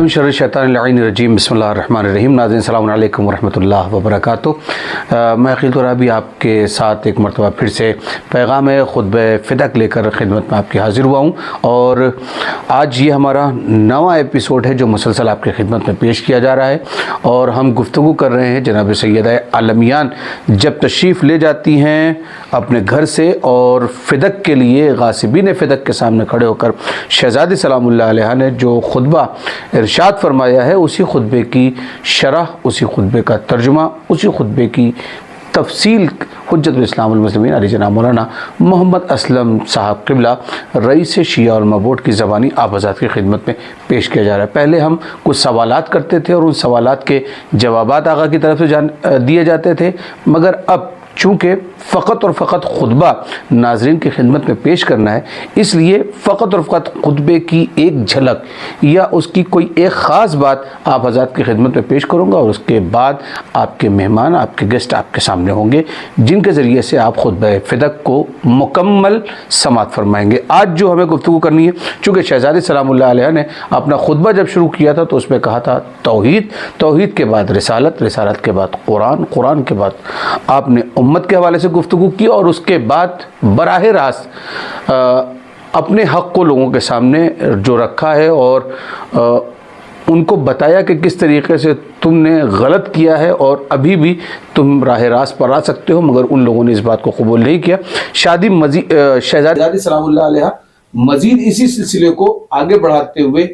من شر الشیطان اللعین الرجیم بسم اللہ الرحمن الرحیم۔ ناظرین السلام علیکم ورحمۃ اللہ وبرکاتہ۔ میں عقیل طور ابھی آپ کے ساتھ ایک مرتبہ پھر سے پیغام خطبہ فدق لے کر خدمت میں آپ کی حاضر ہوا ہوں، اور آج یہ ہمارا نواں ایپیسوڈ ہے جو مسلسل آپ کی خدمت میں پیش کیا جا رہا ہے، اور ہم گفتگو کر رہے ہیں جناب سیدہ عالمیان جب تشریف لے جاتی ہیں اپنے گھر سے اور فدق کے لیے غاصبین فدق کے سامنے کھڑے ہو کر شہزادی سلام اللہ علیہ نے جو خطبہ ارشاد فرمایا ہے، اسی خطبے کی شرح، اسی خطبے کا ترجمہ، اسی خطبے کی تفصیل حجت الاسلام المسلمین علی جناب مولانا محمد اسلم صاحب قبلہ رئیس شیعہ علماء بورڈ کی زبانی آپ حضرات کی خدمت میں پیش کیا جا رہا ہے۔ پہلے ہم کچھ سوالات کرتے تھے اور ان سوالات کے جوابات آقا کی طرف سے دیے جاتے تھے، مگر اب چونکہ فقط اور فقط خطبہ ناظرین کی خدمت میں پیش کرنا ہے، اس لیے فقط اور فقط خطبے کی ایک جھلک یا اس کی کوئی ایک خاص بات آپ حضرات کی خدمت میں پیش کروں گا، اور اس کے بعد آپ کے مہمان، آپ کے گیسٹ آپ کے سامنے ہوں گے، جن کے ذریعے سے آپ خطبہ فدق کو مکمل سماعت فرمائیں گے۔ آج جو ہمیں گفتگو کرنی ہے، چونکہ شہزادی سلام اللہ علیہ نے اپنا خطبہ جب شروع کیا تھا تو اس میں کہا تھا توحید کے بعد رسالت کے بعد قرآن کے بعد آپ نے امت کے حوالے سے گفتگو کی، اور اس کے بعد براہ راست اپنے حق کو لوگوں کے سامنے جو رکھا ہے اور ان کو بتایا کہ کس طریقے سے تم نے غلط کیا ہے اور ابھی بھی تم راہ راست پر آ سکتے ہو، مگر ان لوگوں نے اس بات کو قبول نہیں کیا۔ شہزادی سلام اللہ علیہ مزید اسی سلسلے کو آگے بڑھاتے ہوئے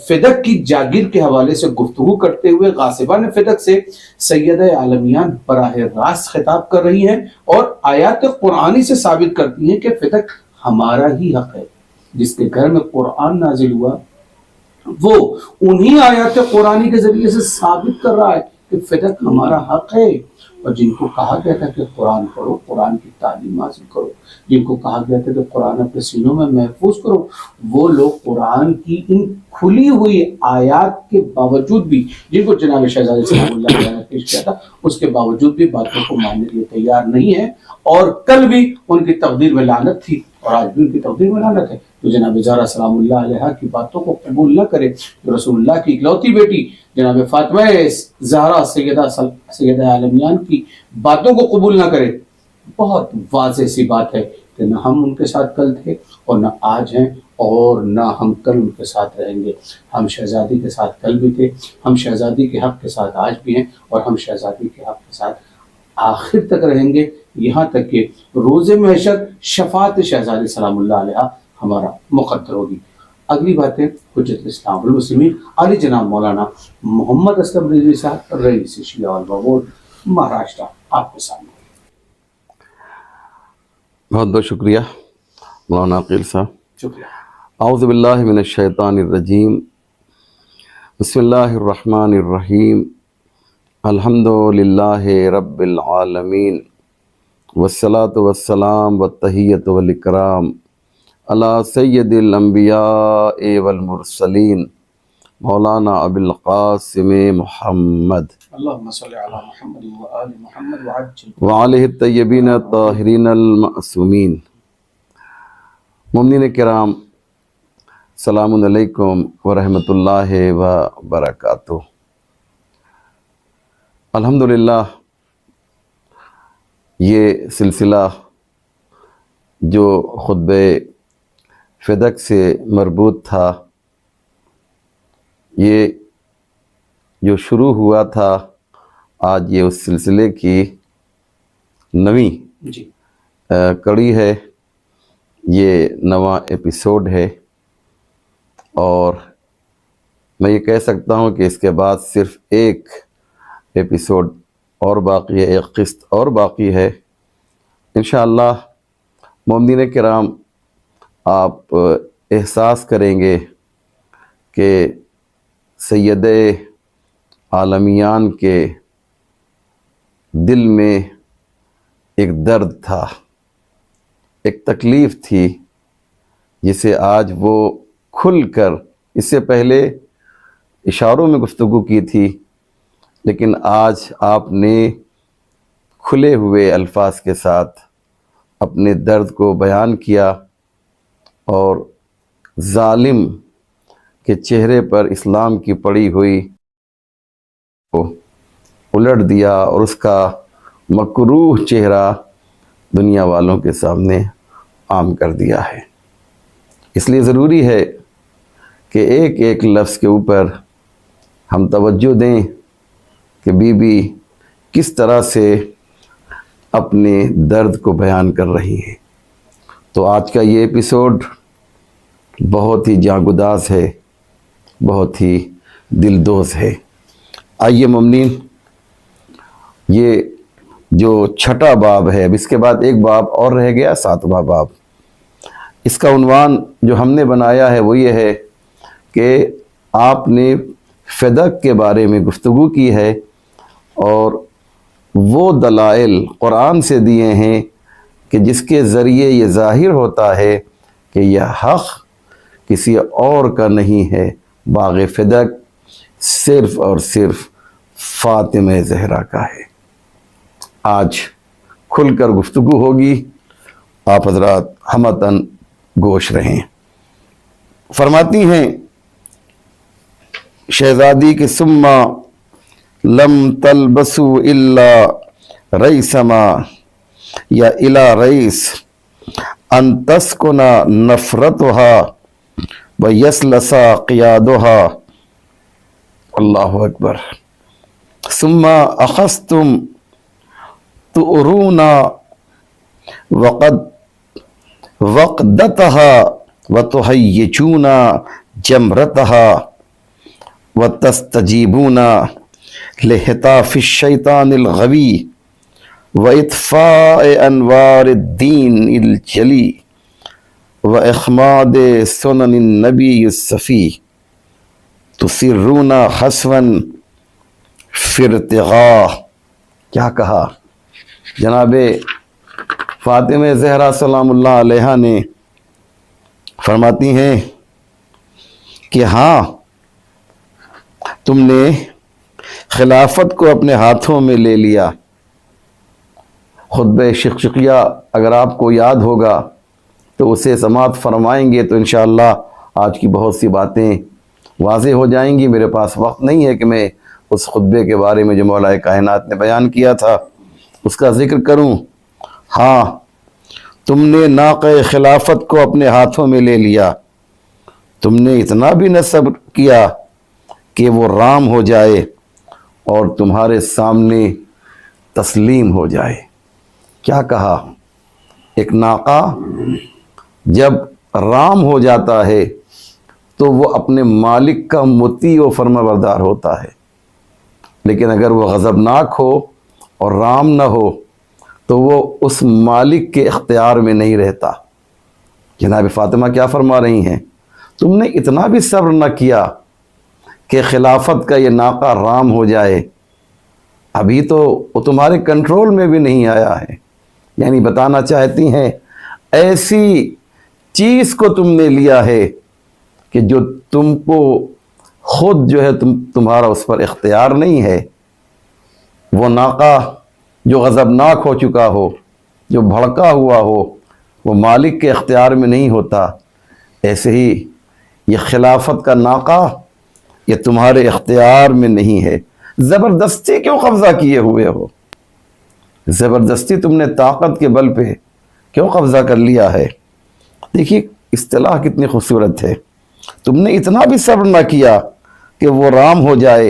فدق کی جاگیر کے حوالے سے گفتگو کرتے ہوئے غاصبان فدق سے سیدہ عالمیان براہ راست خطاب کر رہی ہیں اور آیات قرآنی سے ثابت کرتی ہیں کہ فدق ہمارا ہی حق ہے۔ جس کے گھر میں قرآن نازل ہوا وہ انہی آیات قرآنی کے ذریعے سے ثابت کر رہا ہے کہ فدق ہمارا حق ہے، اور جن کو کہا گیا تھا کہ قرآن پڑھو، قرآن کی تعلیم حاصل کرو، جن کو کہا گیا تھا کہ قرآن اپنے سینوں میں محفوظ کرو، وہ لوگ قرآن کی ان کھلی ہوئی آیات کے باوجود بھی، جن کو جناب شہزادی سلام اللہ علیہ نے پیش کیا تھا، اس کے باوجود بھی باتوں کو ماننے کے لیے تیار نہیں ہے، اور کل بھی ان کی تقدیر میں لعنت تھی اور آج بھی ان کی تقدیر میں لعنت ہے۔ تو جناب زہرا سلام اللہ علیہ کی باتوں کو قبول نہ کرے، جو رسول اللہ کی اکلوتی بیٹی جناب فاطمہ زہرا سیدہ عالمیان کی باتوں کو قبول نہ کرے، بہت واضح سی بات ہے کہ نہ ہم ان کے ساتھ کل تھے اور نہ آج ہیں، اور نہ ہم کل ان کے ساتھ رہیں گے۔ ہم شہزادی کے ساتھ کل بھی تھے، ہم شہزادی کے حق کے ساتھ آج بھی ہیں، اور ہم شہزادی کے حق کے ساتھ آخر تک رہیں گے، یہاں تک کہ روز محشر شفاعت شہزادی سلام اللہ علیہ ہمارا مقدر ہوگی۔ اگلی باتیں حجت الاسلام المسلمین علی جناب مولانا محمد اسلم رضوی صاحب رئیس شیعہ علماء بورڈ مہاراشٹر آپ کے سامنے۔ بہت بہت شکریہ مولانا عقیل صاحب۔ شکریہ۔ اعوذ باللہ من الشیطان الرجیم، بسم اللہ الرحمن الرحیم، الحمد للہ رب العالمین، والصلاة والسلام والتحیۃ والاکرام علی سید الانبیاء والمرسلین مولانا ابی القاسم محمد اللہم صلی علی محمد وآل محمد وعجل وعلیہ الطیبین الطاہرین المعصومین۔ مومنین کرام، السلام علیکم ورحمۃ اللہ وبرکاتہ۔ الحمدللہ یہ سلسلہ جو خطبہ فدق سے مربوط تھا، یہ جو شروع ہوا تھا، آج یہ اس سلسلے کی نویں کڑی ہے، یہ نواں ایپیسوڈ ہے، اور میں یہ کہہ سکتا ہوں کہ اس کے بعد صرف ایک ایپیسوڈ اور باقی ہے، ایک قسط اور باقی ہے۔ انشاءاللہ مومنین کرام، آپ احساس کریں گے کہ سیدہ عالمیان کے دل میں ایک درد تھا، ایک تکلیف تھی، جسے آج وہ کھل کر، اس سے پہلے اشاروں میں گفتگو کی تھی، لیکن آج آپ نے کھلے ہوئے الفاظ کے ساتھ اپنے درد کو بیان کیا، اور ظالم کہ چہرے پر اسلام کی پڑی ہوئی کو الٹ دیا اور اس کا مکروہ چہرہ دنیا والوں کے سامنے عام کر دیا ہے۔ اس لیے ضروری ہے کہ ایک ایک لفظ کے اوپر ہم توجہ دیں کہ بی بی کس طرح سے اپنے درد کو بیان کر رہی ہے۔ تو آج کا یہ ایپیسوڈ بہت ہی جاگداز ہے، بہت ہی دلدوز ہے۔ آئیے مومنین، یہ جو چھٹا باب ہے، اب اس کے بعد ایک باب اور رہ گیا، 7واں باب۔ اس کا عنوان جو ہم نے بنایا ہے وہ یہ ہے کہ آپ نے فدق کے بارے میں گفتگو کی ہے اور وہ دلائل قرآن سے دیے ہیں کہ جس کے ذریعے یہ ظاہر ہوتا ہے کہ یہ حق کسی اور کا نہیں ہے، باغ فدق صرف اور صرف فاطمہ زہرا کا ہے۔ آج کھل کر گفتگو ہوگی، آپ حضرات ہمتاً گوش رہیں۔ فرماتی ہیں شہزادی کے ثم لم تلبسوا الا ریسما یا الا ریس ان تسکن نفرتها ویسلس قیادها، اللہ اکبر۔ ثم اخذتم تؤرون وقدتها وتهيجون جمرتها وتستجيبون لهتاف الشيطان الغوي وإطفاء أنوار الدين الجلي وإخماد سنن النبي الصفي تسرون حسوا في ارتغاء۔ کیا کہا جناب فاطمہ زہرا سلام اللہ علیہا نے؟ فرماتی ہیں کہ ہاں، تم نے خلافت کو اپنے ہاتھوں میں لے لیا۔ خطبہ شقشقیہ اگر آپ کو یاد ہوگا تو اسے سماعت فرمائیں گے تو انشاءاللہ آج کی بہت سی باتیں واضح ہو جائیں گی۔ میرے پاس وقت نہیں ہے کہ میں اس خطبے کے بارے میں جو مولا کائنات نے بیان کیا تھا اس کا ذکر کروں۔ ہاں، تم نے ناقہ خلافت کو اپنے ہاتھوں میں لے لیا، تم نے اتنا بھی نہ صبر کیا کہ وہ رام ہو جائے اور تمہارے سامنے تسلیم ہو جائے۔ کیا کہا؟ ایک ناقہ جب رام ہو جاتا ہے تو وہ اپنے مالک کا مطیع و فرما بردار ہوتا ہے، لیکن اگر وہ غضبناک ہو اور رام نہ ہو تو وہ اس مالک کے اختیار میں نہیں رہتا۔ جناب فاطمہ کیا فرما رہی ہیں؟ تم نے اتنا بھی صبر نہ کیا کہ خلافت کا یہ ناقہ رام ہو جائے، ابھی تو وہ تمہارے کنٹرول میں بھی نہیں آیا ہے۔ یعنی بتانا چاہتی ہیں ایسی چیز کو تم نے لیا ہے کہ جو تم کو خود جو ہے تمہارا اس پر اختیار نہیں ہے۔ وہ ناقہ جو غضبناک ہو چکا ہو، جو بھڑکا ہوا ہو، وہ مالک کے اختیار میں نہیں ہوتا۔ ایسے ہی یہ خلافت کا ناقہ یہ تمہارے اختیار میں نہیں ہے۔ زبردستی کیوں قبضہ کیے ہوئے ہو؟ زبردستی تم نے طاقت کے بل پہ کیوں قبضہ کر لیا ہے؟ دیکھیے اصطلاح کتنی خوبصورت ہے۔ تم نے اتنا بھی صبر نہ کیا کہ وہ رام ہو جائے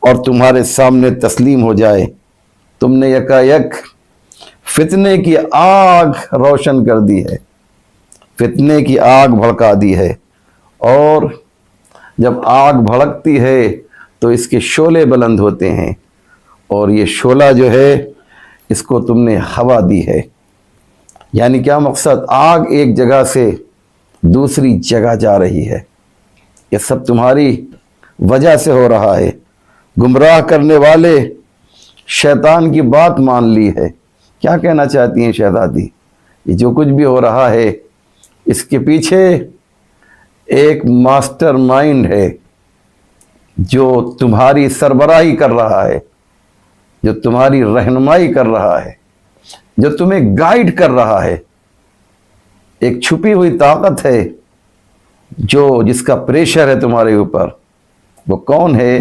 اور تمہارے سامنے تسلیم ہو جائے، تم نے یکایک فتنے کی آگ روشن کر دی ہے، فتنے کی آگ بھڑکا دی ہے، اور جب آگ بھڑکتی ہے تو اس کے شعلے بلند ہوتے ہیں، اور یہ شعلہ جو ہے اس کو تم نے ہوا دی ہے۔ یعنی کیا مقصد؟ آگ ایک جگہ سے دوسری جگہ جا رہی ہے، یہ سب تمہاری وجہ سے ہو رہا ہے۔ گمراہ کرنے والے شیطان کی بات مان لی ہے۔ کیا کہنا چاہتی ہیں شہزادی؟ یہ جو کچھ بھی ہو رہا ہے اس کے پیچھے ایک ماسٹر مائنڈ ہے جو تمہاری سربراہی کر رہا ہے، جو تمہاری رہنمائی کر رہا ہے، جو تمہیں گائیڈ کر رہا ہے۔ ایک چھپی ہوئی طاقت ہے جس کا پریشر ہے تمہارے اوپر، وہ کون ہے؟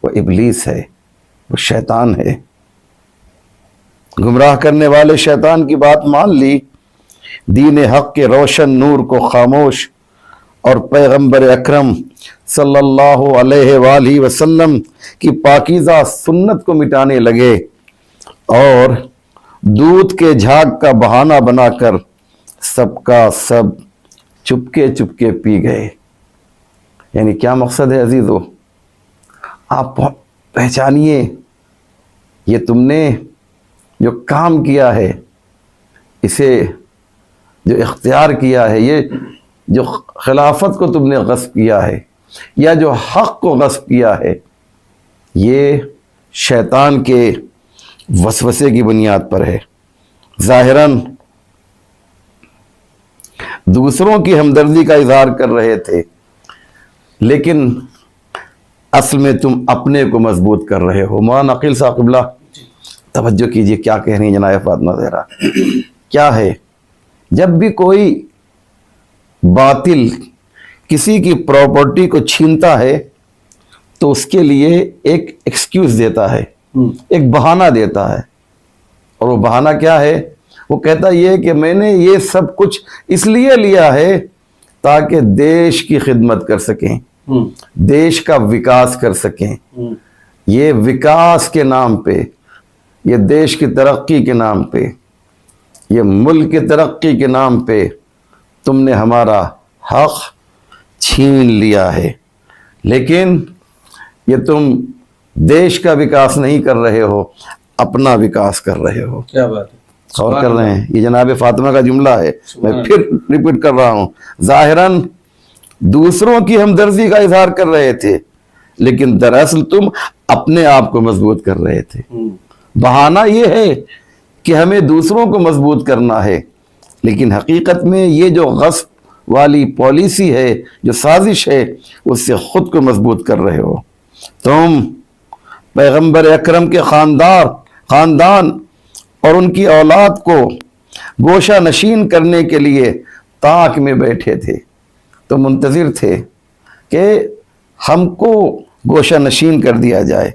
وہ ابلیس ہے، وہ شیطان ہے۔ گمراہ کرنے والے شیطان کی بات مان لی، دین حق کے روشن نور کو خاموش اور پیغمبر اکرم صلی اللہ علیہ وآلہ وسلم کی پاکیزہ سنت کو مٹانے لگے اور دودھ کے جھاگ کا بہانہ بنا کر سب کا سب چپکے چپکے پی گئے۔ یعنی کیا مقصد ہے عزیزو؟ آپ پہچانیے، یہ تم نے جو کام کیا ہے، اسے جو اختیار کیا ہے، یہ جو خلافت کو تم نے غصب کیا ہے یا جو حق کو غصب کیا ہے، یہ شیطان کے وسوسے کی بنیاد پر ہے۔ ظاہراً دوسروں کی ہمدردی کا اظہار کر رہے تھے، لیکن اصل میں تم اپنے کو مضبوط کر رہے ہو۔ مولانا عقیل صاحب قبلہ توجہ کیجئے کیا کہہ رہی ہیں جناب فاطمہ زہرا۔ کیا ہے، جب بھی کوئی باطل کسی کی پراپرٹی کو چھینتا ہے تو اس کے لیے ایک ایکسکیوز دیتا ہے، ایک بہانہ دیتا ہے، اور وہ بہانہ کیا ہے؟ وہ کہتا یہ کہ میں نے یہ سب کچھ اس لیے لیا ہے تاکہ دیش کی خدمت کر سکیں، دیش کا وکاس کر سکیں۔ یہ وکاس کے نام پہ، یہ دیش کی ترقی کے نام پہ، یہ ملک کی ترقی کے نام پہ تم نے ہمارا حق چھین لیا ہے، لیکن یہ تم دیش کا وکاس نہیں کر رہے ہو، اپنا وکاس کر رہے ہو۔ کیا بات ہے، غور کر رہے ہیں؟ یہ جناب فاطمہ کا جملہ ہے، میں پھر ریپیٹ کر رہا ہوں۔ ظاہراً دوسروں کی ہمدردی کا اظہار کر رہے تھے، لیکن دراصل تم اپنے آپ کو مضبوط کر رہے تھے۔ بہانہ یہ ہے کہ ہمیں دوسروں کو مضبوط کرنا ہے، لیکن حقیقت میں یہ جو غصب والی پالیسی ہے، جو سازش ہے، اس سے خود کو مضبوط کر رہے ہو۔ تم پیغمبر اکرم کے خاندان اور ان کی اولاد کو گوشہ نشین کرنے کے لیے طاق میں بیٹھے تھے، تو منتظر تھے کہ ہم کو گوشہ نشین کر دیا جائے۔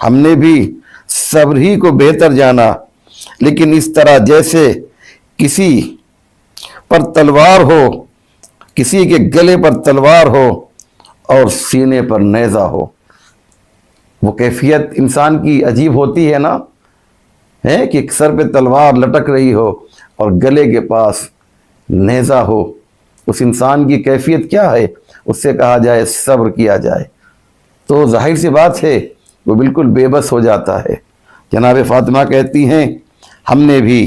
ہم نے بھی صبر ہی کو بہتر جانا، لیکن اس طرح جیسے کسی پر تلوار ہو، کسی کے گلے پر تلوار ہو اور سینے پر نیزہ ہو۔ وہ کیفیت انسان کی عجیب ہوتی ہے نا، ہے کہ سر پہ تلوار لٹک رہی ہو اور گلے کے پاس نیزہ ہو۔ اس انسان کی کیفیت کیا ہے؟ اس سے کہا جائے صبر کیا جائے تو ظاہر سی بات ہے وہ بالکل بے بس ہو جاتا ہے۔ جناب فاطمہ کہتی ہیں ہم نے بھی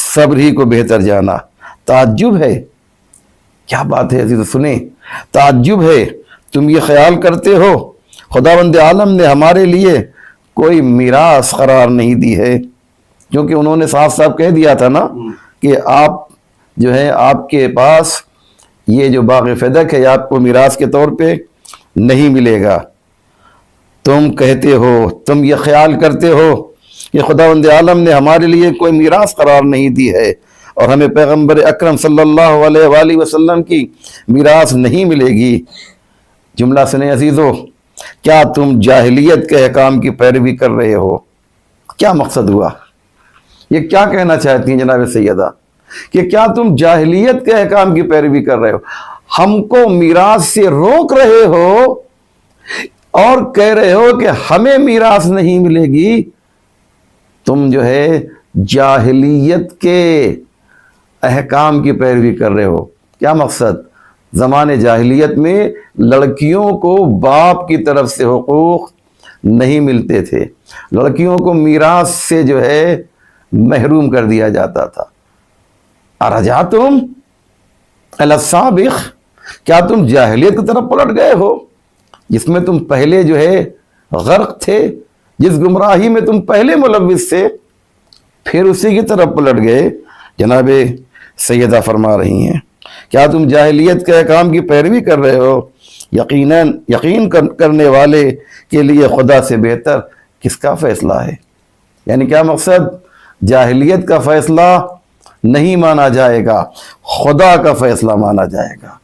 صبر ہی کو بہتر جانا۔ تعجب ہے، کیا بات ہے عزیز، سنیں، تعجب ہے تم یہ خیال کرتے ہو خداوند عالم نے ہمارے لیے کوئی میراث قرار نہیں دی ہے، کیونکہ انہوں نے صاف صاف کہہ دیا تھا نا کہ آپ جو ہے آپ کے پاس یہ جو باغ فدق ہے آپ کو میراث کے طور پہ نہیں ملے گا۔ تم کہتے ہو، تم یہ خیال کرتے ہو کہ خداوند عالم نے ہمارے لیے کوئی میراث قرار نہیں دی ہے اور ہمیں پیغمبر اکرم صلی اللہ علیہ وآلہ وسلم کی میراث نہیں ملے گی۔ جملہ سنیں عزیزو، کیا تم جاہلیت کے احکام کی پیروی کر رہے ہو؟ کیا مقصد ہوا؟ یہ کیا کہنا چاہتی ہیں جناب سیدہ کہ کیا تم جاہلیت کے احکام کی پیروی کر رہے ہو؟ ہم کو میراث سے روک رہے ہو اور کہہ رہے ہو کہ ہمیں میراث نہیں ملے گی۔ تم جو ہے جاہلیت کے احکام کی پیروی کر رہے ہو۔ کیا مقصد؟ زمانے جاہلیت میں لڑکیوں کو باپ کی طرف سے حقوق نہیں ملتے تھے، لڑکیوں کو میراث سے جو ہے محروم کر دیا جاتا تھا۔ ارجعتم الی السابق، کیا تم جاہلیت کی طرف پلٹ گئے ہو جس میں تم پہلے جو ہے غرق تھے، جس گمراہی میں تم پہلے ملوث تھے، پھر اسی کی طرف پلٹ گئے؟ جناب سیدہ فرما رہی ہیں کیا تم جاہلیت کے احکام کی پیروی کر رہے ہو؟ یقین کرنے والے کے لیے خدا سے بہتر کس کا فیصلہ ہے؟ یعنی کیا مقصد؟ جاہلیت کا فیصلہ نہیں مانا جائے گا، خدا کا فیصلہ مانا جائے گا۔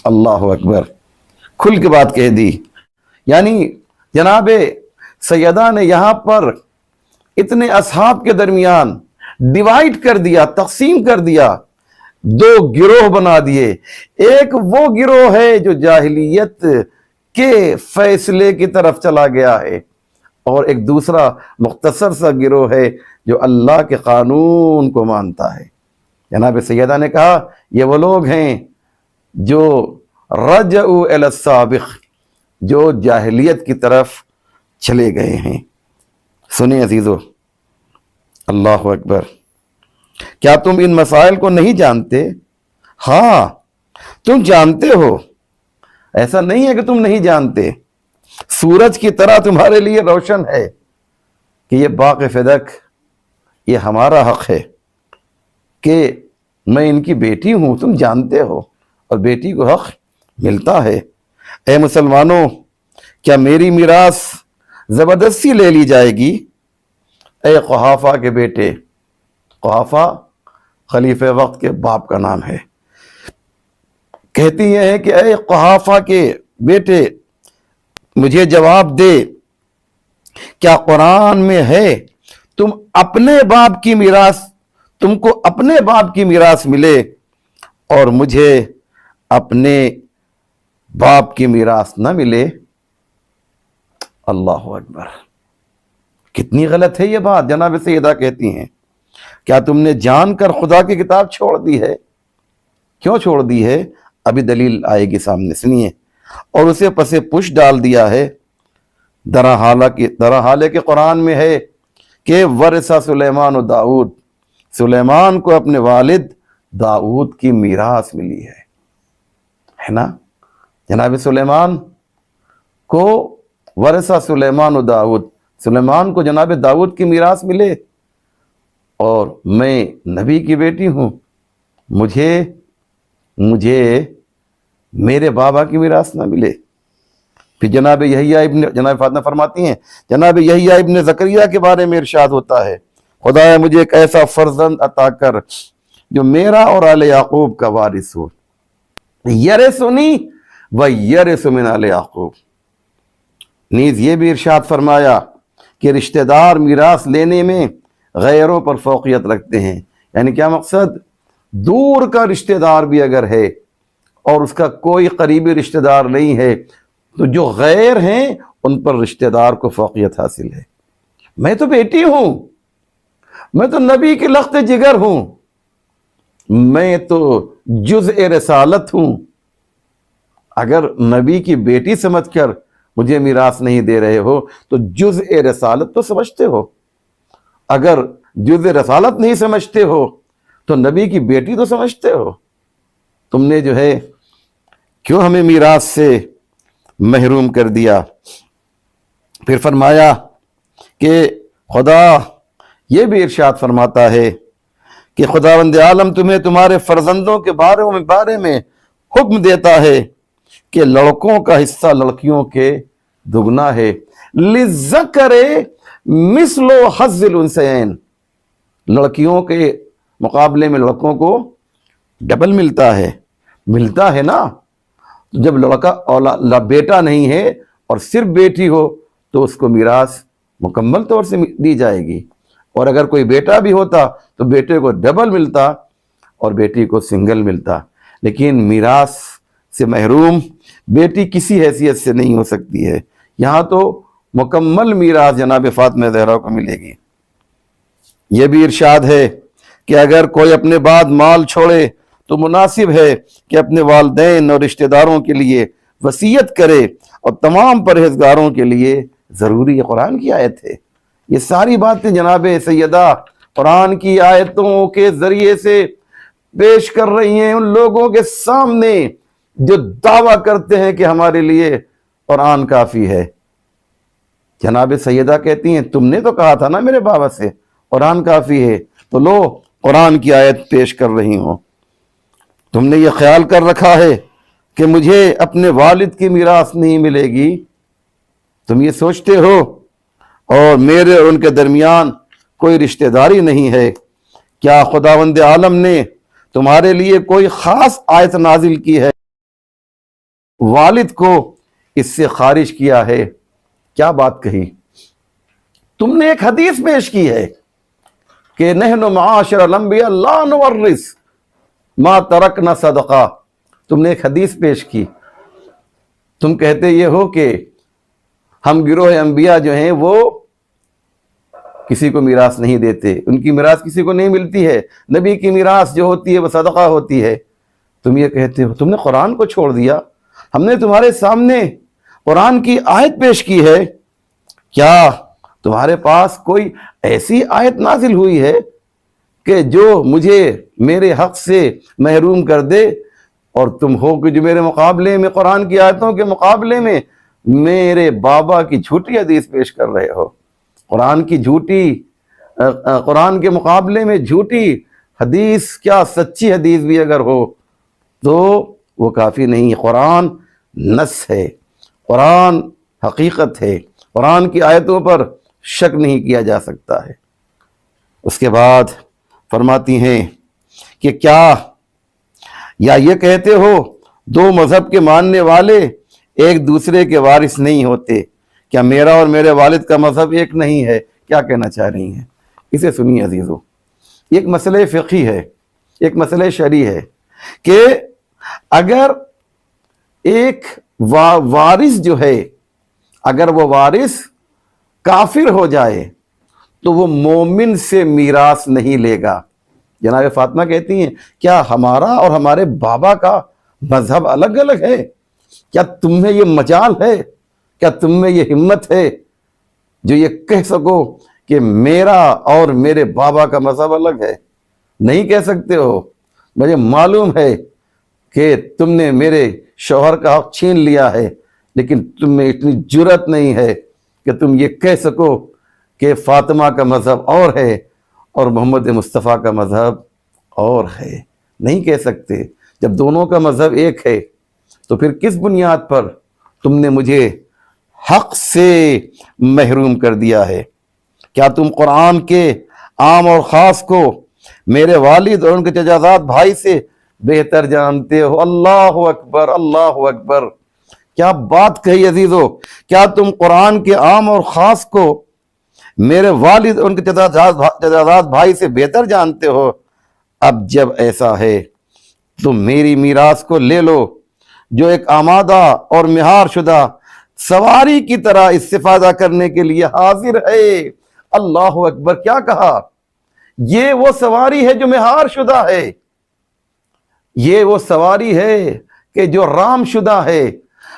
اللہ اکبر، کھل کے بات کہہ دی. یعنی جناب سیدہ نے یہاں پر اتنے اصحاب کے درمیان ڈیوائیڈ کر دیا، تقسیم کر دیا، دو گروہ بنا دیے. ایک وہ گروہ ہے جو جاہلیت کے فیصلے کی طرف چلا گیا ہے، اور ایک دوسرا مختصر سا گروہ ہے جو اللہ کے قانون کو مانتا ہے. جناب سیدہ نے کہا یہ وہ لوگ ہیں جو رجعوا الی السابق، جو جاہلیت کی طرف چلے گئے ہیں. سنیں عزیزو، اللہ اکبر، کیا تم ان مسائل کو نہیں جانتے؟ ہاں تم جانتے ہو، ایسا نہیں ہے کہ تم نہیں جانتے. سورج کی طرح تمہارے لیے روشن ہے کہ یہ باغ فدق یہ ہمارا حق ہے، کہ میں ان کی بیٹی ہوں، تم جانتے ہو، اور بیٹی کو حق ملتا ہے. اے مسلمانوں، کیا میری میراث زبردستی لے لی جائے گی؟ اے قحافہ کے بیٹے، قحافہ خلیفہ وقت کے باپ کا نام ہے، کہتی یہ ہے کہ اے قحافہ کے بیٹے مجھے جواب دے، کیا قرآن میں ہے تم اپنے باپ کی میراث، تم کو اپنے باپ کی میراث ملے اور مجھے اپنے باپ کی میراث نہ ملے؟ اللہ اکبر، کتنی غلط ہے یہ بات. جناب سیدہ کہتی ہیں کیا تم نے جان کر خدا کی کتاب چھوڑ دی ہے؟ کیوں چھوڑ دی ہے؟ ابھی دلیل آئے گی سامنے، سنیے. اور اسے پسے پش ڈال دیا ہے، درحالہ کے قرآن میں ہے کہ ورثہ سلیمان و داؤد، سلیمان کو اپنے والد داؤد کی میراث ملی ہے نا. جناب سلیمان کو ورثہ سلیمان و داؤد، سلیمان کو جناب داؤد کی میراث ملے، اور میں نبی کی بیٹی ہوں، مجھے میرے بابا کی میراث نہ ملے. پھر جناب فاطمہ فرماتی ہیں جناب یحییٰ ابن زکریا کے بارے میں ارشاد ہوتا ہے خدایا مجھے ایک ایسا فرزند عطا کر جو میرا اور آل یعقوب کا وارث ہو، یرثنی و یرث من آل یعقوب. نیز یہ بھی ارشاد فرمایا کہ رشتہ دار میراث لینے میں غیروں پر فوقیت رکھتے ہیں. یعنی کیا مقصد؟ دور کا رشتہ دار بھی اگر ہے اور اس کا کوئی قریبی رشتہ دار نہیں ہے تو جو غیر ہیں ان پر رشتہ دار کو فوقیت حاصل ہے. میں تو بیٹی ہوں، میں تو نبی کی لخت جگر ہوں، میں تو جزء رسالت ہوں. اگر نبی کی بیٹی سمجھ کر مجھے میراث نہیں دے رہے ہو تو جزء رسالت تو سمجھتے ہو، اگر جزء رسالت نہیں سمجھتے ہو تو نبی کی بیٹی تو سمجھتے ہو. تم نے جو ہے کیوں ہمیں میراث سے محروم کر دیا؟ پھر فرمایا کہ خدا یہ بھی ارشاد فرماتا ہے کہ خداوند عالم تمہیں تمہارے فرزندوں کے بارے میں حکم دیتا ہے کہ لڑکوں کا حصہ لڑکیوں کے دگنا ہے. للذکر مثل حظ الانثیین، لڑکیوں کے مقابلے میں لڑکوں کو ڈبل ملتا ہے نا. جب لڑکا بیٹا نہیں ہے اور صرف بیٹی ہو تو اس کو میراث مکمل طور سے دی جائے گی، اور اگر کوئی بیٹا بھی ہوتا تو بیٹے کو ڈبل ملتا اور بیٹی کو سنگل ملتا. لیکن میراث سے محروم بیٹی کسی حیثیت سے نہیں ہو سکتی ہے. یہاں تو مکمل میراث جناب فاطمہ زہرا کو ملے گی. یہ بھی ارشاد ہے کہ اگر کوئی اپنے بعد مال چھوڑے تو مناسب ہے کہ اپنے والدین اور رشتہ داروں کے لیے وصیت کرے، اور تمام پرہیزگاروں کے لیے ضروری یہ قرآن کی آیت ہے. یہ ساری باتیں جناب سیدہ قرآن کی آیتوں کے ذریعے سے پیش کر رہی ہیں ان لوگوں کے سامنے جو دعویٰ کرتے ہیں کہ ہمارے لیے قرآن کافی ہے. جناب سیدہ کہتی ہیں تم نے تو کہا تھا نا میرے بابا سے قرآن کافی ہے، تو لو قرآن کی آیت پیش کر رہی ہوں. تم نے یہ خیال کر رکھا ہے کہ مجھے اپنے والد کی میراث نہیں ملے گی، تم یہ سوچتے ہو، اور میرے اور ان کے درمیان کوئی رشتہ داری نہیں ہے. کیا خداوند عالم نے تمہارے لیے کوئی خاص آیت نازل کی ہے والد کو اس سے خارج کیا ہے۔ کیا بات کہی؟ تم نے ایک حدیث پیش کی ہے کہ نحن معاشر الانبیاء لا نورث ما ترکنا صدقہ۔ تم نے ایک حدیث پیش کی، تم کہتے یہ ہو کہ ہم گروہ انبیاء جو ہیں وہ کسی کو میراث نہیں دیتے، ان کی میراث کسی کو نہیں ملتی ہے، نبی کی میراث جو ہوتی ہے وہ صدقہ ہوتی ہے۔ تم یہ کہتے ہو، تم نے قرآن کو چھوڑ دیا۔ ہم نے تمہارے سامنے قرآن کی آیت پیش کی ہے، کیا تمہارے پاس کوئی ایسی آیت نازل ہوئی ہے کہ جو مجھے میرے حق سے محروم کر دے؟ اور تم ہو کہ جو میرے مقابلے میں، قرآن کی آیتوں کے مقابلے میں میرے بابا کی جھوٹی حدیث پیش کر رہے ہو۔ قرآن کے مقابلے میں جھوٹی حدیث، کیا سچی حدیث بھی اگر ہو تو وہ کافی نہیں۔ قرآن نص ہے، قرآن حقیقت ہے، قرآن کی آیتوں پر شک نہیں کیا جا سکتا ہے۔ اس کے بعد فرماتی ہیں کہ کیا یا یہ کہتے ہو دو مذہب کے ماننے والے ایک دوسرے کے وارث نہیں ہوتے؟ کیا میرا اور میرے والد کا مذہب ایک نہیں ہے؟ کیا کہنا چاہ رہی ہیں؟ اسے سنیے عزیزو، ایک مسئلہ فقہی ہے، ایک مسئلہ شرعی ہے کہ اگر ایک وارث جو ہے، اگر وہ وارث کافر ہو جائے تو وہ مومن سے میراث نہیں لے گا۔ جناب فاطمہ کہتی ہیں کیا ہمارا اور ہمارے بابا کا مذہب الگ الگ ہے؟ کیا تم میں یہ مجال ہے، کیا تم میں یہ ہمت ہے جو یہ کہہ سکو کہ میرا اور میرے بابا کا مذہب الگ ہے؟ نہیں کہہ سکتے ہو۔ مجھے معلوم ہے کہ تم نے میرے شوہر کا حق چھین لیا ہے، لیکن تم میں اتنی جرأت نہیں ہے کہ تم یہ کہہ سکو کہ فاطمہ کا مذہب اور ہے اور محمد مصطفیٰ کا مذہب اور ہے۔ نہیں کہہ سکتے۔ جب دونوں کا مذہب ایک ہے تو پھر کس بنیاد پر تم نے مجھے حق سے محروم کر دیا ہے؟ کیا تم قرآن کے عام اور خاص کو میرے والد اور ان کے چچازاد بھائی سے بہتر جانتے ہو؟ اللہ اکبر، اللہ اکبر، کیا بات کہی عزیزو۔ کیا تم قرآن کے عام اور خاص کو میرے والد اور ان کے چچازاد بھائی سے بہتر جانتے ہو؟ اب جب ایسا ہے تو میری میراث کو لے لو، جو ایک آمادہ اور مہار شدہ سواری کی طرح استفادہ کرنے کے لیے حاضر ہے۔ اللہ اکبر، کیا کہا؟ یہ وہ سواری ہے جو مہار شدہ ہے، یہ وہ سواری ہے کہ جو رام شدہ ہے،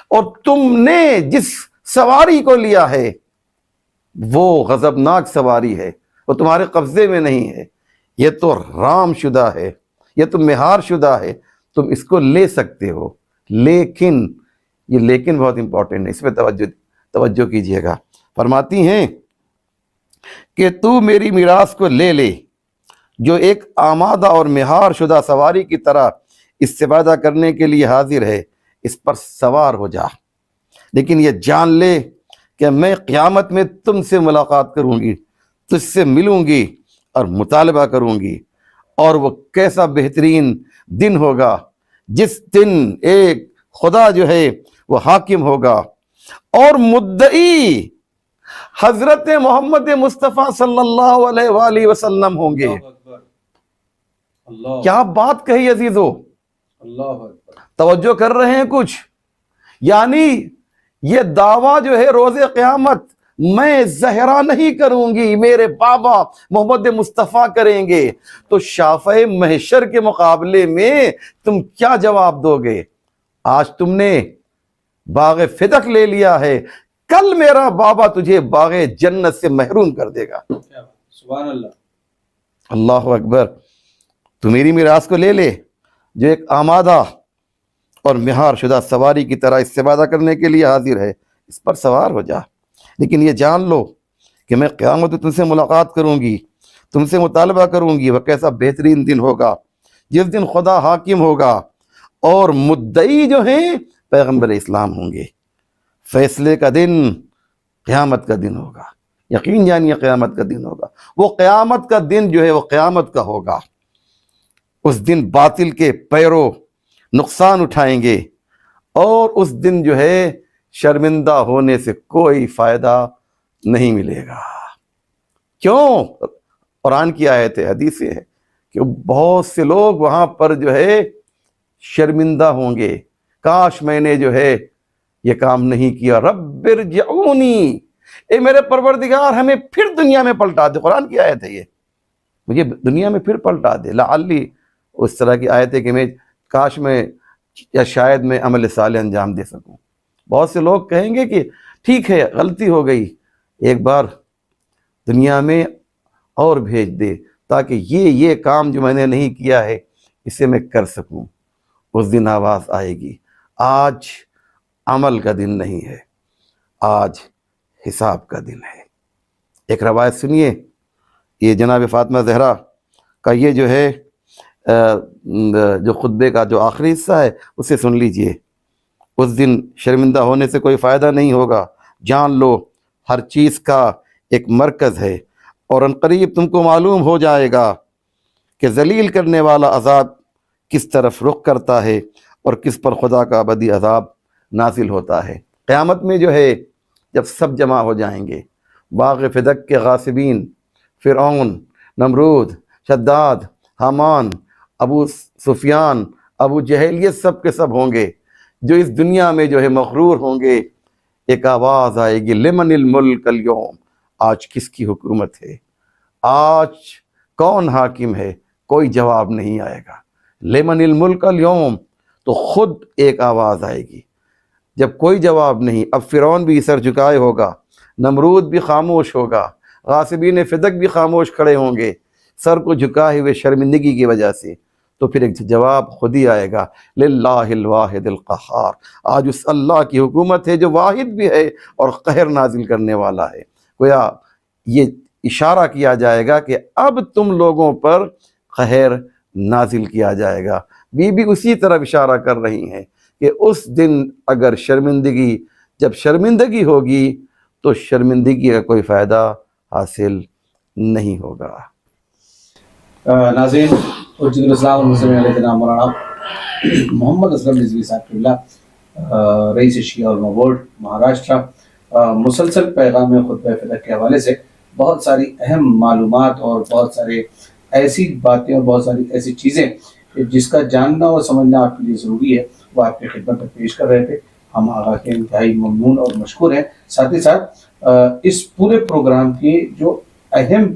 اور تم نے جس سواری کو لیا ہے وہ غضبناک سواری ہے، وہ تمہارے قبضے میں نہیں ہے، یہ تو رام شدہ ہے، یہ تو مہار شدہ ہے، تم اس کو لے سکتے ہو۔ لیکن یہ لیکن بہت امپورٹنٹ ہے، اس پہ توجہ کیجئے گا۔ فرماتی ہیں کہ تو میری میراث کو لے لے، جو ایک آمادہ اور مہار شدہ سواری کی طرح استفادہ کرنے کے لیے حاضر ہے، اس پر سوار ہو جا، لیکن یہ جان لے کہ میں قیامت میں تم سے ملاقات کروں گی، تجھ سے ملوں گی اور مطالبہ کروں گی، اور وہ کیسا بہترین دن ہوگا جس دن ایک خدا جو ہے وہ حاکم ہوگا اور مدعی حضرت محمد مصطفیٰ صلی اللہ علیہ وآلہ وسلم ہوں گے۔ کیا بات کہی عزیزو، توجہ کر رہے ہیں کچھ؟ یعنی یہ دعویٰ جو ہے روز قیامت میں زہرا نہیں کروں گی، میرے بابا محمد مصطفیٰ کریں گے، تو شافع محشر کے مقابلے میں تم کیا جواب دو گے؟ آج تم نے باغ فدق لے لیا ہے، کل میرا بابا تجھے باغ جنت سے محروم کر دے گا۔ سبحان اللہ، اللہ اکبر۔ تو میری میراث کو لے لے، جو ایک آمادہ اور مہار شدہ سواری کی طرح استفادہ کرنے کے لیے حاضر ہے، اس پر سوار ہو جا، لیکن یہ جان لو کہ میں قیامت میں تم سے ملاقات کروں گی، تم سے مطالبہ کروں گی۔ وہ کیسا بہترین دن ہوگا جس دن خدا حاکم ہوگا اور مدعی جو ہیں پیغمبر اسلام ہوں گے۔ فیصلے کا دن قیامت کا دن ہوگا، یقین جانیے قیامت کا دن ہوگا۔ وہ قیامت کا دن جو ہے وہ قیامت کا ہوگا۔ اس دن باطل کے پیرو نقصان اٹھائیں گے اور اس دن جو ہے شرمندہ ہونے سے کوئی فائدہ نہیں ملے گا. کیوں؟ قرآن کی آیت ہے، حدیث ہے کہ بہت سے لوگ وہاں پر جو ہے شرمندہ ہوں گے، کاش میں نے جو ہے یہ کام نہیں کیا. رب ارجعونی، اے میرے پروردگار ہمیں پھر دنیا میں پلٹا دے. قرآن کی آیت ہے یہ، مجھے دنیا میں پھر پلٹا دے. لعلی، اس طرح کی آیت ہے کہ میں کاش میں یا شاید میں عمل صالح انجام دے سکوں. بہت سے لوگ کہیں گے کہ ٹھیک ہے غلطی ہو گئی، ایک بار دنیا میں اور بھیج دے تاکہ یہ کام جو میں نے نہیں کیا ہے اسے میں کر سکوں. اس دن آواز آئے گی، آج عمل کا دن نہیں ہے، آج حساب کا دن ہے. ایک روایت سنیے، یہ جناب فاطمہ زہرا کا یہ جو ہے جو خطبے کا جو آخری حصہ ہے اسے سن لیجئے. اس دن شرمندہ ہونے سے کوئی فائدہ نہیں ہوگا. جان لو ہر چیز کا ایک مرکز ہے، اور عنقریب تم کو معلوم ہو جائے گا کہ ذلیل کرنے والا عذاب کس طرف رخ کرتا ہے اور کس پر خدا کا ابدی عذاب نازل ہوتا ہے. قیامت میں جو ہے جب سب جمع ہو جائیں گے، باغ فدق کے غاصبین، فرعون، نمرود، شداد، حامان، ابو سفیان، ابو جہل، یہ سب کے سب ہوں گے جو اس دنیا میں جو ہے مغرور ہوں گے. ایک آواز آئے گی، لمن الملک اليوم، آج کس کی حکومت ہے، آج کون حاکم ہے؟ کوئی جواب نہیں آئے گا. لمن الملک اليوم، تو خود ایک آواز آئے گی. جب کوئی جواب نہیں، اب فرعون بھی سر جھکائے ہوگا، نمرود بھی خاموش ہوگا، غاصبین فدق بھی خاموش کھڑے ہوں گے سر کو جھکائے ہوئے شرمندگی کی وجہ سے. تو پھر ایک جواب خود ہی آئے گا، للہ الواحد القہار، آج اس اللہ کی حکومت ہے جو واحد بھی ہے اور قہر نازل کرنے والا ہے. گویا یہ اشارہ کیا جائے گا کہ اب تم لوگوں پر قہر نازل کیا جائے گا. بی بی اسی طرح اشارہ کر رہی ہیں کہ اس دن اگر جب شرمندگی ہوگی تو شرمندگی کا کوئی فائدہ حاصل نہیں ہوگا. ناظرین، حجت الاسلام والمسلمین علیہ جناب مولانا محمد اسلم رضوی صاحب قبلہ، رئیس شیعہ علماء بورڈ مہاراشٹرا، مسلسل پیغام خطبہ فدق کے حوالے سے بہت ساری اہم معلومات اور بہت سارے ایسی باتیں اور بہت ساری ایسی چیزیں جس کا جاننا اور سمجھنا آپ کے لیے ضروری ہے وہ آپ کی خدمت میں پیش کر رہے تھے. ہم آقا کے انتہائی ممنون اور مشکور ہیں. ساتھ ہی ساتھ اس پورے پروگرام کی جو اہم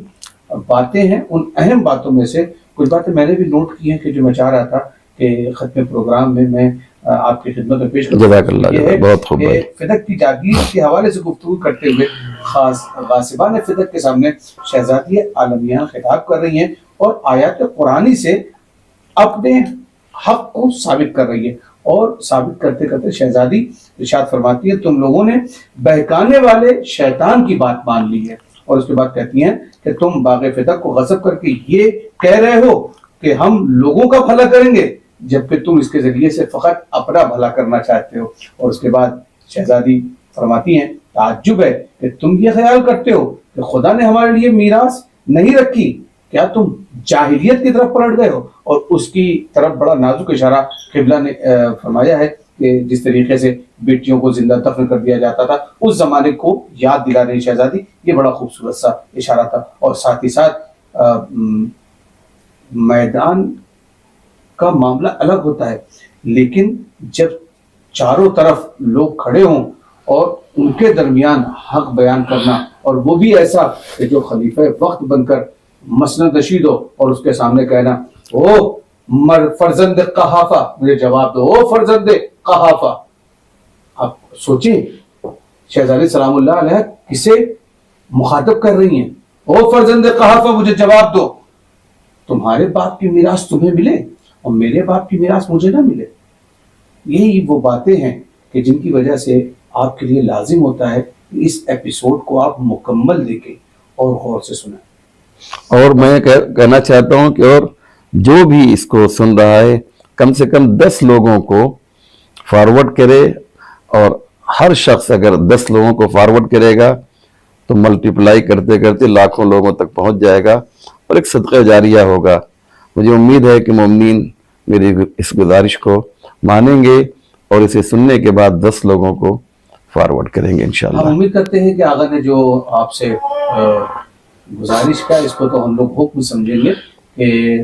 باتیں ہیں، ان اہم باتوں میں سے کچھ باتیں میں نے بھی نوٹ کی ہیں کہ جو میں چاہ رہا تھا کہ ختم پروگرام میں آپ کی خدمت میں پیش کروں. جزاک اللہ، یہ ہے بہت خوب کہ فدق کی جاگیر کے حوالے سے گفتگو کرتے ہوئے خاص غاصبان فدق کے سامنے شہزادی عالمیہ خطاب کر رہی ہیں اور آیات قرآنی سے اپنے حق کو ثابت کر رہی ہے. اور ثابت کرتے کرتے شہزادی ارشاد فرماتی ہے، تم لوگوں نے بہکانے والے شیطان کی بات مان لی ہے. اور اس کے بعد کہتی ہیں کہ تم باغ فدق کو غصب کر کے یہ کہہ رہے ہو کہ ہم لوگوں کا بھلا کریں گے، جبکہ تم اس کے ذریعے سے فقط اپنا بھلا کرنا چاہتے ہو. اور اس کے بعد شہزادی فرماتی ہیں، تعجب ہے کہ تم یہ خیال کرتے ہو کہ خدا نے ہمارے لیے میراث نہیں رکھی، کیا تم جاہلیت کی طرف پلٹ گئے ہو؟ اور اس کی طرف بڑا نازک اشارہ قبلہ نے فرمایا ہے کہ جس طریقے سے بیٹیوں کو زندہ دفن کر دیا جاتا تھا اس زمانے کو یاد دلا رہی شہزادی. یہ بڑا خوبصورت سا اشارہ تھا. اور ساتھ ہی ساتھ میدان کا معاملہ الگ ہوتا ہے، لیکن جب چاروں طرف لوگ کھڑے ہوں اور ان کے درمیان حق بیان کرنا، اور وہ بھی ایسا کہ جو خلیفہ وقت بن کر مسند رشید ہو اور اس کے سامنے کہنا، او فرزند قحافہ، مجھے جواب دو، او فرزند قحافہ. آپ سوچیں شہزادی سلام اللہ علیہ کسے مخاطب کر رہی ہیں، او فرزند قحافہ مجھے جواب دو. تمہارے باپ کی میراث تمہیں ملے اور میرے باپ کی میراث مجھے نہ ملے. یہی وہ باتیں ہیں کہ جن کی وجہ سے آپ کے لیے لازم ہوتا ہے کہ اس ایپیسوڈ کو آپ مکمل دیکھیں اور غور سے سنیں. اور میں کہنا چاہتا ہوں کہ اور جو بھی اس کو سن رہا ہے کم سے کم 10 لوگوں کو فارورڈ کرے، اور ہر شخص اگر 10 لوگوں کو فارورڈ کرے گا تو ملٹیپلائی کرتے کرتے لاکھوں لوگوں تک پہنچ جائے گا اور ایک صدقہ جاریہ ہوگا. مجھے امید ہے کہ مومنین میری اس گزارش کو مانیں گے اور اسے سننے کے بعد 10 لوگوں کو فارورڈ کریں گے ہم انشاءاللہ۔ امید کرتے ہیں کہ آقا نے جو آپ سے گزارش کا اس کو تو ہم لوگ حکم سمجھیں گے کہ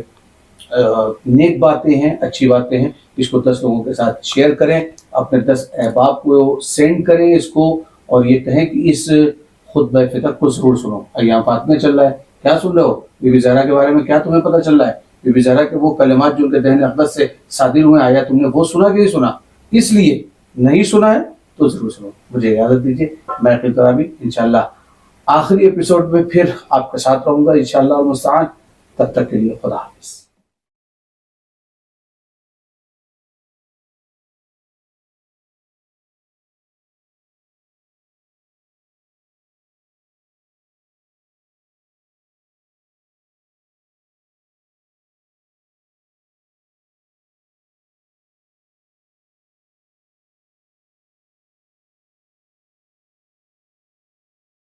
نیک باتیں ہیں، اچھی باتیں ہیں، اس کو 10 لوگوں کے ساتھ شیئر کریں، اپنے 10 احباب کو سینڈ کریں اس کو، اور یہ کہیں کہ اس خطبہ فتح کو ضرور سنو۔ ایام فاطمہ چل رہا ہے، کیا سن رہے ہو؟ بی بی زہرا کے بارے میں کیا تمہیں پتہ چل رہا ہے؟ بی بی زہرا کے وہ کلمات جو ان کے دہن اقدس سے صادر ہوئے، آیا تم نے وہ سنا کہ نہیں سنا؟ اس لیے نہیں سنا ہے تو ضرور سنو۔ مجھے اجازت دیجیے، میں عقیل ترابی انشاءاللہ آخری ایپیسوڈ میں پھر آپ کے ساتھ رہوں گا انشاءاللہ المستعان۔ تب تک کے لیے خدا حافظ۔